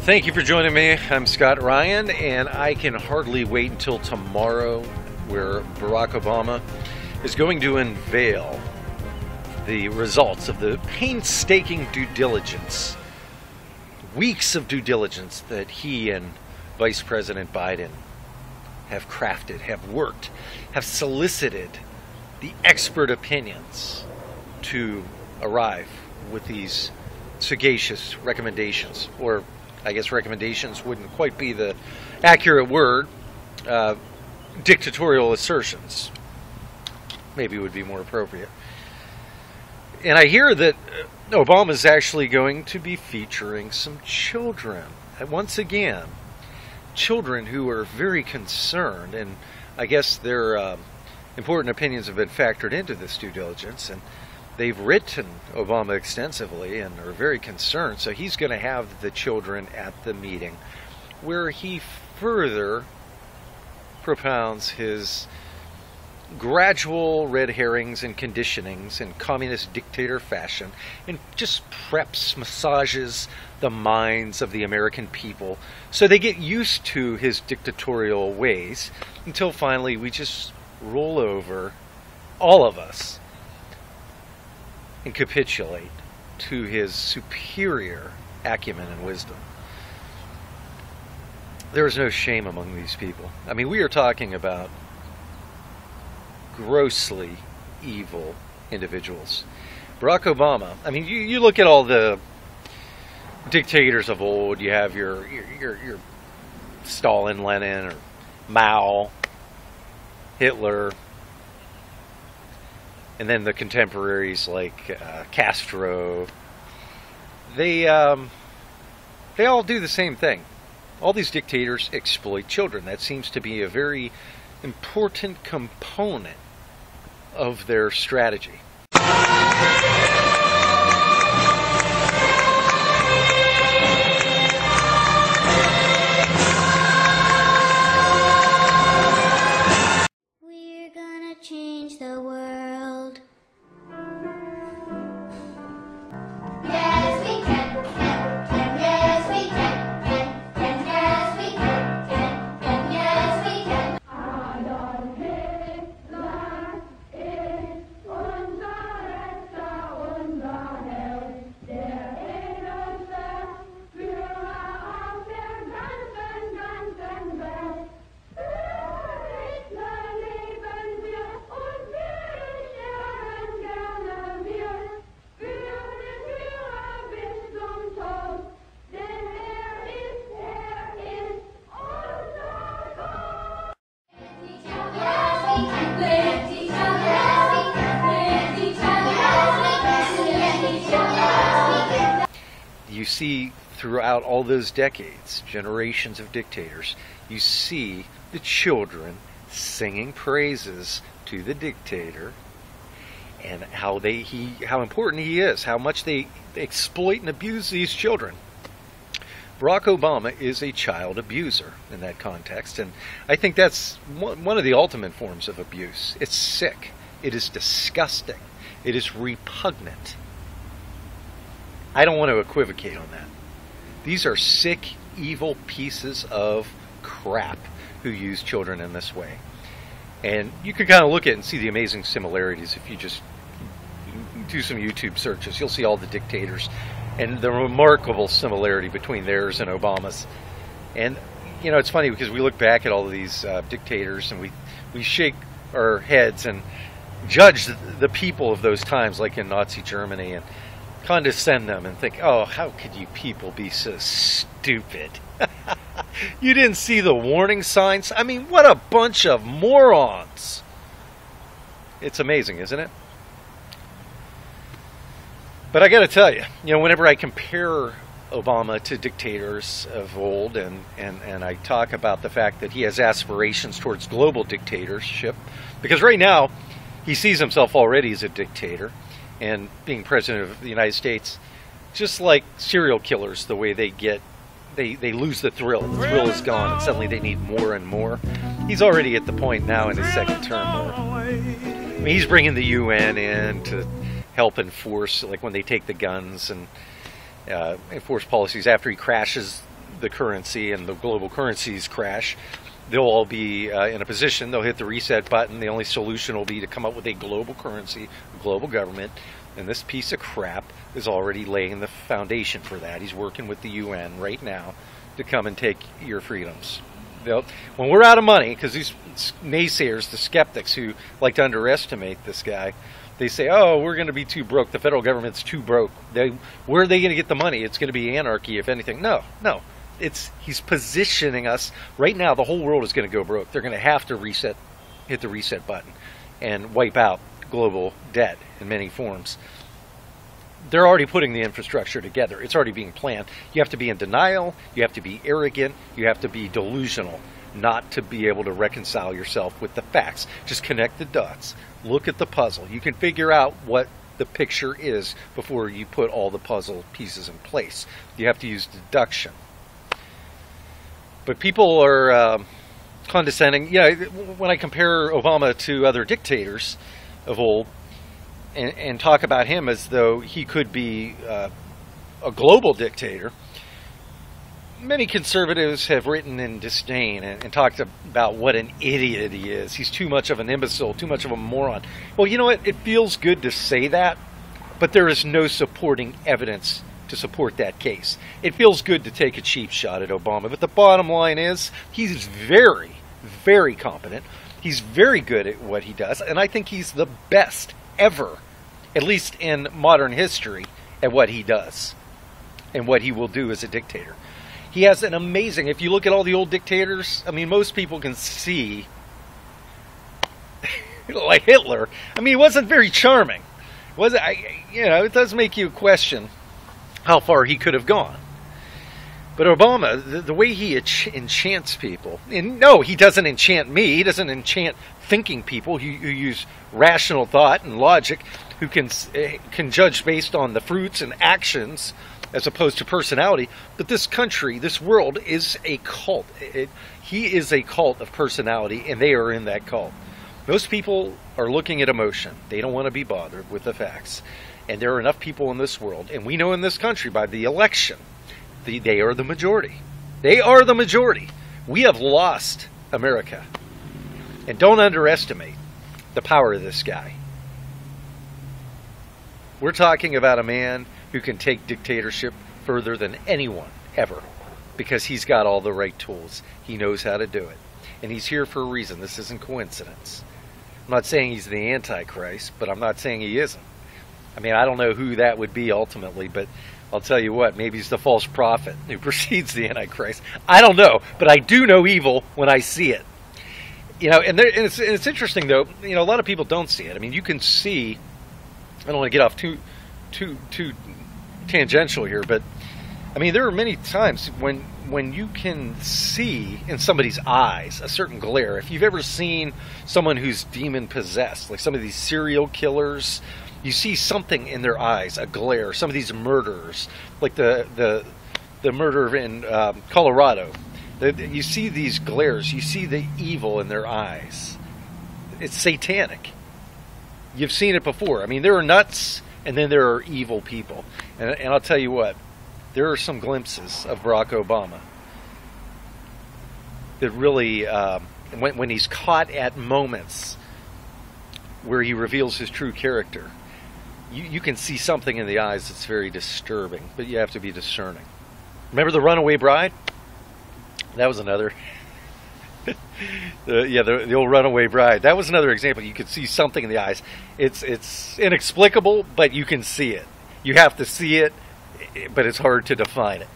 Thank you for joining me. I'm Scott Ryan, and I can hardly wait until tomorrow, where Barack Obama is going to unveil the results of the painstaking due diligence, weeks of due diligence that he and Vice President Biden have crafted, have worked, have solicited the expert opinions to arrive with these sagacious recommendations, or I guess recommendations wouldn't quite be the accurate word. Dictatorial assertions maybe would be more appropriate. And I hear that Obama is actually going to be featuring some children. And once again, children who are very concerned, and I guess their important opinions have been factored into this due diligence, and they've written Obama extensively and are very concerned. So he's going to have the children at the meeting where he further propounds his gradual red herrings and conditionings in communist dictator fashion, and just massages the minds of the American people so they get used to his dictatorial ways until finally we just roll over, all of us, and capitulate to his superior acumen and wisdom. There is no shame among these people. I mean, we are talking about grossly evil individuals. Barack Obama, I mean, you look at all the dictators of old. You have your Stalin, Lenin, or Mao, Hitler, and then the contemporaries like Castro. They all do the same thing. All these dictators exploit children. That seems to be a very important component of their strategy. We're gonna change the world. Yes, we can, yes, we can, yes, we can, yes, we can. Adolf Hitler ist unser Retter, unser Held, der edelste Führer auf der ganzen Welt. Für Hitler leben wir und wir sterben gerne wir. Für den Führer bis zum Tod, denn er ist unser Gott. Yes, we can lift each other. Yes, we can lift each other. Yes, we can lift each other. You see throughout all those decades, generations of dictators, you see the children singing praises to the dictator, and how important he is, how much they exploit and abuse these children. Barack Obama is a child abuser in that context, and I think that's one of the ultimate forms of abuse. It's sick. It is disgusting. It is repugnant. I don't want to equivocate on that. These are sick, evil pieces of crap who use children in this way. And you can kind of look at it and see the amazing similarities if you just do some YouTube searches. You'll see all the dictators and the remarkable similarity between theirs and Obama's. And, you know, it's funny because we look back at all of these dictators and we shake our heads and judge the people of those times, like in Nazi Germany, and condescend them and think, oh, how could you people be so stupid? You didn't see the warning signs? I mean, what a bunch of morons. It's amazing, isn't it? But I got to tell you, whenever I compare Obama to dictators of old, and I talk about the fact that he has aspirations towards global dictatorship, because right now he sees himself already as a dictator, and being president of the United States, just like serial killers, the way they lose the thrill. The thrill is gone, and suddenly they need more and more. He's already at the point now in his second term where he's bringing the UN in to help enforce, like when they take the guns and enforce policies after he crashes the currency and the global currencies crash, they'll all be in a position, they'll hit the reset button. The only solution will be to come up with a global currency, a global government, and this piece of crap is already laying the foundation for that. He's working with the UN right now to come and take your freedoms. When we're out of money, because these naysayers, the skeptics who like to underestimate this guy, they say, oh, we're going to be too broke. The federal government's too broke. Where are they going to get the money? It's going to be anarchy, if anything. No. He's positioning us. Right now, the whole world is going to go broke. They're going to have to hit the reset button and wipe out global debt in many forms. They're already putting the infrastructure together. It's already being planned. You have to be in denial. You have to be arrogant. You have to be delusional not to be able to reconcile yourself with the facts. Just connect the dots. Look at the puzzle. You can figure out what the picture is before you put all the puzzle pieces in place. You have to use deduction. But people are condescending. When I compare Obama to other dictators of old and talk about him as though he could be a global dictator, many conservatives have written in disdain and talked about what an idiot he is. He's too much of an imbecile, too much of a moron. Well, you know what? It feels good to say that, but there is no supporting evidence to support that case. It feels good to take a cheap shot at Obama, but the bottom line is he's very, very competent. He's very good at what he does, and I think he's the best ever, at least in modern history, at what he does and what he will do as a dictator. He has an amazing, if you look at all the old dictators, I mean, most people can see, like Hitler, I mean, he wasn't very charming. It does make you question how far he could have gone. But Obama, the way he enchants people, and no, he doesn't enchant me, he doesn't enchant thinking people who use rational thought and logic, who can judge based on the fruits and actions as opposed to personality. But this country, this world is a cult. He is a cult of personality, and they are in that cult. Most people are looking at emotion. They don't want to be bothered with the facts. And there are enough people in this world, and we know in this country by the election, they are the majority. They are the majority. We have lost America. And don't underestimate the power of this guy. We're talking about a man who can take dictatorship further than anyone ever, because he's got all the right tools. He knows how to do it. And he's here for a reason. This isn't coincidence. I'm not saying he's the Antichrist, but I'm not saying he isn't. I mean, I don't know who that would be ultimately, but I'll tell you what, maybe he's the false prophet who precedes the Antichrist. I don't know, but I do know evil when I see it. And it's interesting, though, a lot of people don't see it. I mean, you can see, I don't want to get off too tangential here, but I mean, there are many times when you can see in somebody's eyes a certain glare. If you've ever seen someone who's demon possessed, like some of these serial killers, you see something in their eyes, a glare. Some of these murderers, like the murder in Colorado, you see these glares. You see the evil in their eyes. It's satanic. You've seen it before. I mean, there are nuts, and then there are evil people. And I'll tell you what, there are some glimpses of Barack Obama that really, when he's caught at moments where he reveals his true character, you can see something in the eyes that's very disturbing, but you have to be discerning. Remember The Runaway Bride? That was another. The old Runaway Bride. That was another example. You could see something in the eyes. It's inexplicable, but you can see it. You have to see it, but it's hard to define it.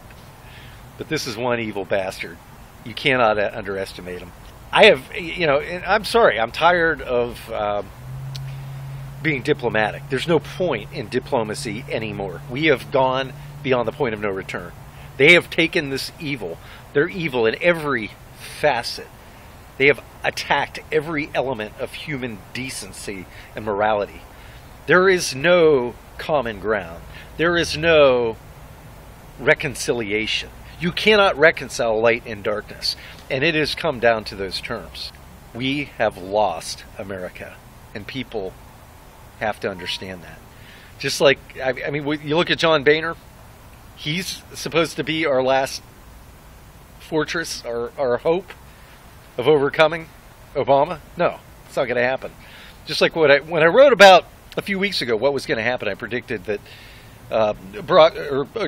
But this is one evil bastard. You cannot underestimate him. And I'm sorry. I'm tired of being diplomatic. There's no point in diplomacy anymore. We have gone beyond the point of no return. They have taken this evil. They're evil in every facet. They have attacked every element of human decency and morality. There is no common ground. There is no reconciliation. You cannot reconcile light and darkness. And it has come down to those terms. We have lost America. And people have to understand that. Just like, I mean, you look at John Boehner. He's supposed to be our last fortress, our hope of overcoming Obama? No, it's not going to happen. Just like when I wrote about a few weeks ago what was going to happen, I predicted that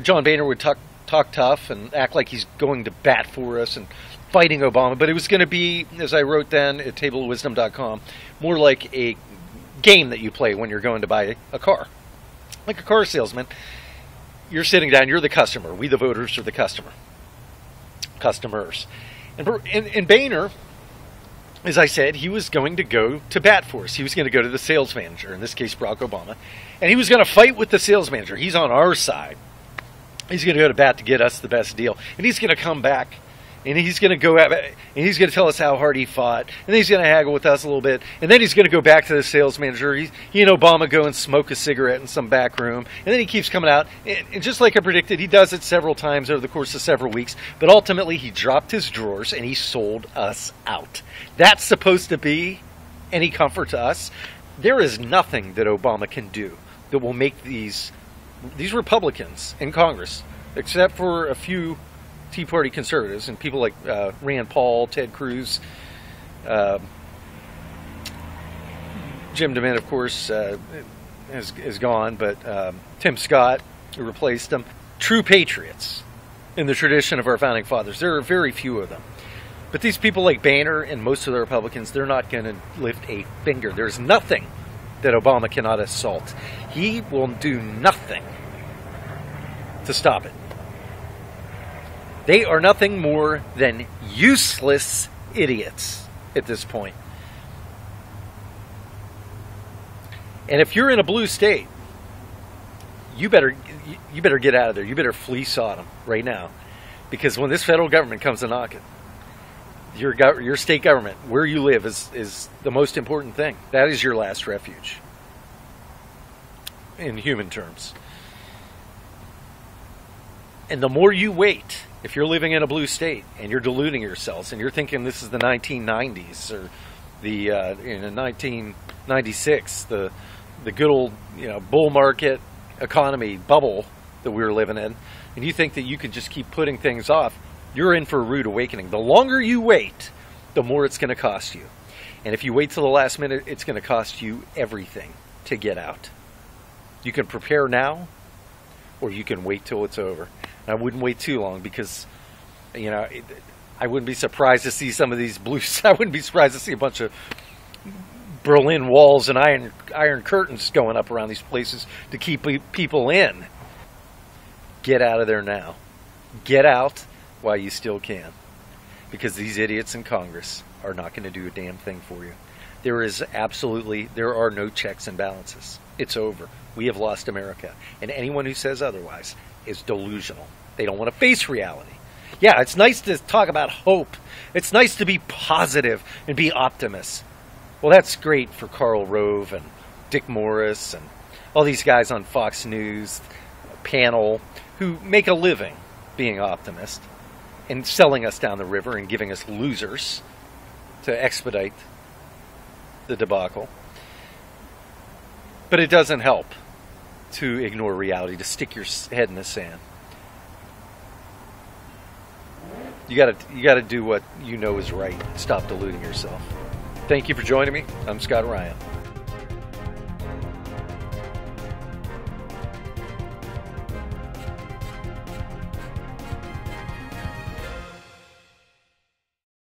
John Boehner would talk tough and act like he's going to bat for us and fighting Obama, but it was going to be, as I wrote then at tableofwisdom.com, more like a game that you play when you're going to buy a car. Like a car salesman, you're sitting down, you're the customer. We, the voters, are the customers. And Boehner, as I said, he was going to go to bat for us. He was going to go to the sales manager, in this case Barack Obama, and he was going to fight with the sales manager. He's on our side. He's going to go to bat to get us the best deal. And he's going to come back, and he's going to go at it, and he's going to tell us how hard he fought, and then he's going to haggle with us a little bit, and then he's going to go back to the sales manager. He and Obama go and smoke a cigarette in some back room, and then he keeps coming out, and just like I predicted, he does it several times over the course of several weeks, but ultimately he dropped his drawers and he sold us out. That's supposed to be any comfort to us. There is nothing that Obama can do that will make these Republicans in Congress, except for a few Tea Party conservatives and people like Rand Paul, Ted Cruz, Jim DeMint, of course, is gone, but Tim Scott, who replaced him. True patriots in the tradition of our founding fathers. There are very few of them. But these people like Boehner and most of the Republicans, they're not going to lift a finger. There's nothing that Obama cannot assault. He will do nothing to stop it. They are nothing more than useless idiots at this point. And if you're in a blue state, you better get out of there. You better flee Sodom right now, because when this federal government comes to knock it, your state government, where you live, is the most important thing. That is your last refuge, in human terms. And the more you wait, if you're living in a blue state and you're deluding yourselves and you're thinking this is the 1990s or the in 1996, the good old bull market economy bubble that we were living in, and you think that you could just keep putting things off, you're in for a rude awakening. The longer you wait, the more it's going to cost you. And if you wait till the last minute, it's going to cost you everything to get out. You can prepare now, or you can wait till it's over. And I wouldn't wait too long, because, I wouldn't be surprised to see some of these I wouldn't be surprised to see a bunch of Berlin walls and iron curtains going up around these places to keep people in. Get out of there now. Get out while you still can, because these idiots in Congress are not going to do a damn thing for you. There are no checks and balances. It's over. We have lost America, and anyone who says otherwise is delusional. They don't want to face reality. Yeah, it's nice to talk about hope. It's nice to be positive and be optimists. Well, that's great for Karl Rove and Dick Morris and all these guys on Fox News panel who make a living being optimists and selling us down the river and giving us losers to expedite the debacle. But it doesn't help to ignore reality, to stick your head in the sand. You gotta do what you know is right. Stop deluding yourself. Thank you for joining me. I'm Scott Ryan.